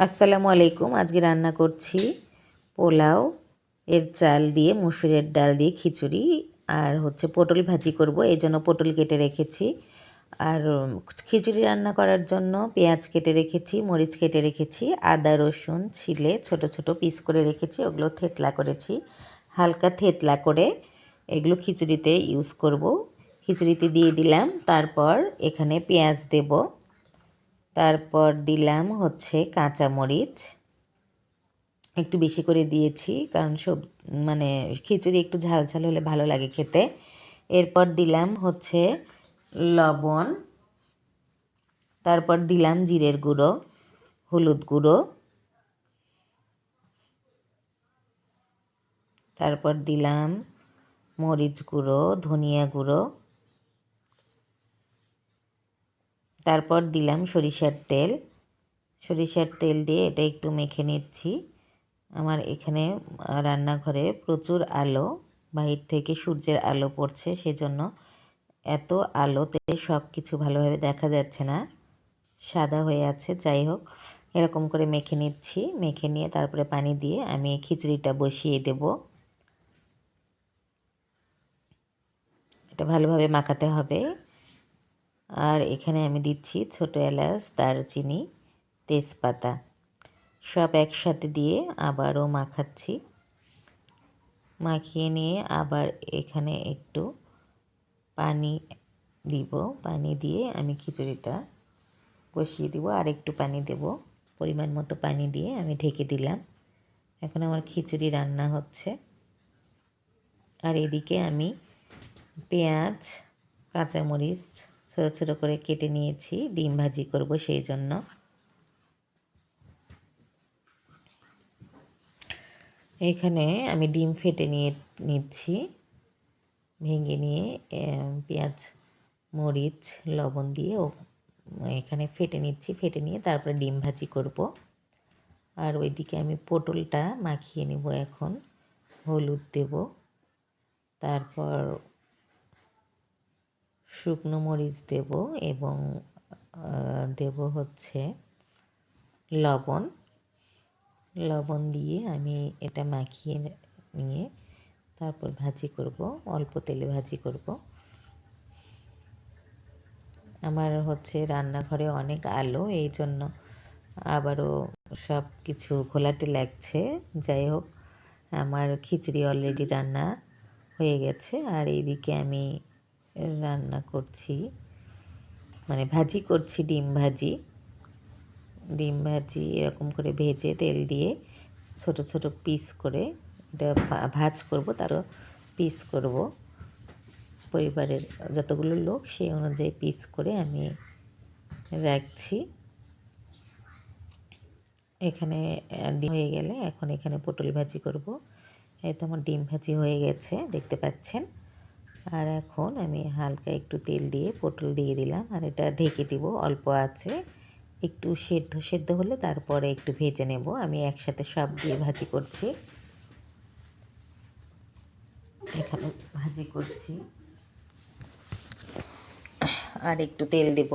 আসসালামু আলাইকুম। আজকে রান্না করছি পোলাও এর চাল দিয়ে, মুসুরের ডাল দিয়ে খিচুড়ি আর পটল ভাজি করব। এই জন্য পটল কেটে রেখেছি। আর খিচুড়ি রান্না করার জন্য পেঁয়াজ কেটে রেখেছি, মরিচ কেটে রেখেছি, আদা রসুন ছিলে ছোট ছোট পিস করে রেখেছি, ওগুলো থেতলা করেছি। হালকা থেতলা করে এগুলো খিচুড়িতে ইউজ করব। খিচুড়িতে দিয়ে দিলাম। তারপর এখানে পেঁয়াজ দেব। তারপর দিলাম কাঁচামরিচ, একটু বেশি করে দিয়েছি কারণ খিচুড়ি একটু ঝাল ঝাল হলে ভালো লাগে খেতে। এরপর দিলাম লবণ, তারপর দিলাম জিরের গুঁড়ো, হলুদ গুঁড়ো, তারপর দিলাম মরিচ গুঁড়ো, ধনিয়া গুঁড়ো, তারপর দিলাম সরিষার তেল। সরিষার তেল দিয়ে এটা একটু মেখে নিচ্ছি। আমার এখানে রান্নাঘরে প্রচুর আলো, বাহির থেকে সূর্যের আলো পড়ছে, সেজন্য এত আলোতে সব কিছু ভালোভাবে দেখা যাচ্ছে না, সাদা হয়ে আছে। যাই হোক, এরকম করে মেখে নিচ্ছি। মেখে নিয়ে তারপরে পানি দিয়ে আমি খিচুড়িটা বসিয়ে দেব। এটা ভালোভাবে মাখাতে হবে। আর এখানে আমি দিচ্ছি ছোট এলাচ, দারচিনি, তেজপাতা, সব একসাথে দিয়ে আবারও মাখাচ্ছি। মাখিয়ে নিয়ে আবার এখানে একটু পানি দিব। পানি দিয়ে আমি খিচুড়িটা বসিয়ে দিব। আর একটু পানি দেব, পরিমাণ মতো পানি দিয়ে আমি ঢেকে দিলাম। এখন আমার খিচুড়ি রান্না হচ্ছে। আর এদিকে আমি পেঁয়াজ, কাঁচামরিচ ছোটো ছোটো করে কেটে নিয়েছি, ডিম ভাজি করব সেই জন্য। এখানে আমি ডিম ফেটে নিচ্ছি, ভেঙে নিয়ে পেঁয়াজ, মরিচ, লবণ দিয়ে এখানে ফেটে নিচ্ছি। ফেটে নিয়ে তারপরে ডিম ভাজি করব। আর ওইদিকে আমি পটলটা মাখিয়ে নেব। এখন হলুদ দেব, তারপর শুকনো মরিচ দেব এবং দেব লবণ। লবণ দিয়ে আমি এটা মাখিয়ে নিয়ে তারপর ভাজি করব, অল্প তেলে ভাজি করব। আমার রান্নাঘরে অনেক আলো, এই জন্য আবারও সব কিছু ঘোলাটে লাগছে। যাই হোক, আমার খিচুড়ি অলরেডি রান্না হয়ে গেছে। আর এইদিকে আমি রান্না করছি, ভাজি করছি ডিম ভাজি। ডিম ভাজি এরকম করে ভেজে তেল দিয়ে ছোট ছোট পিস করে এটা ভাজ করব, তারও পিস করব। পরিবারের যতগুলো লোক সেই অনুযায়ী পিস করে আমি রাখছি। এখানে ডিম হয়ে গেলে এখন এখানে পটল ভাজি করব। এই তো আমার ডিম ভাজি হয়ে গেছে, দেখতে পাচ্ছেন। আর এখন আমি হালকা একটু তেল দিয়ে পটল দিয়ে দিলাম, আর এটা ঢেকে দিব অল্প আছে। একটু সেদ্ধ সেদ্ধ হলে তারপরে একটু ভেজে নেব। আমি একসাথে সব দিয়ে ভাজি করছি। এখানে ভাজি করছি, আর একটু তেল দেব,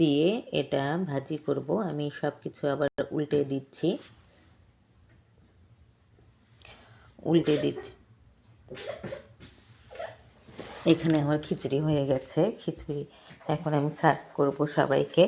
দিয়ে এটা ভাজি করব। আমি সব কিছু আবার উল্টে দিচ্ছি। এখানে আমার খিচুড়ি হয়ে গেছে। খিচুড়ি এখন আমি সার্ভ করব সবাইকে।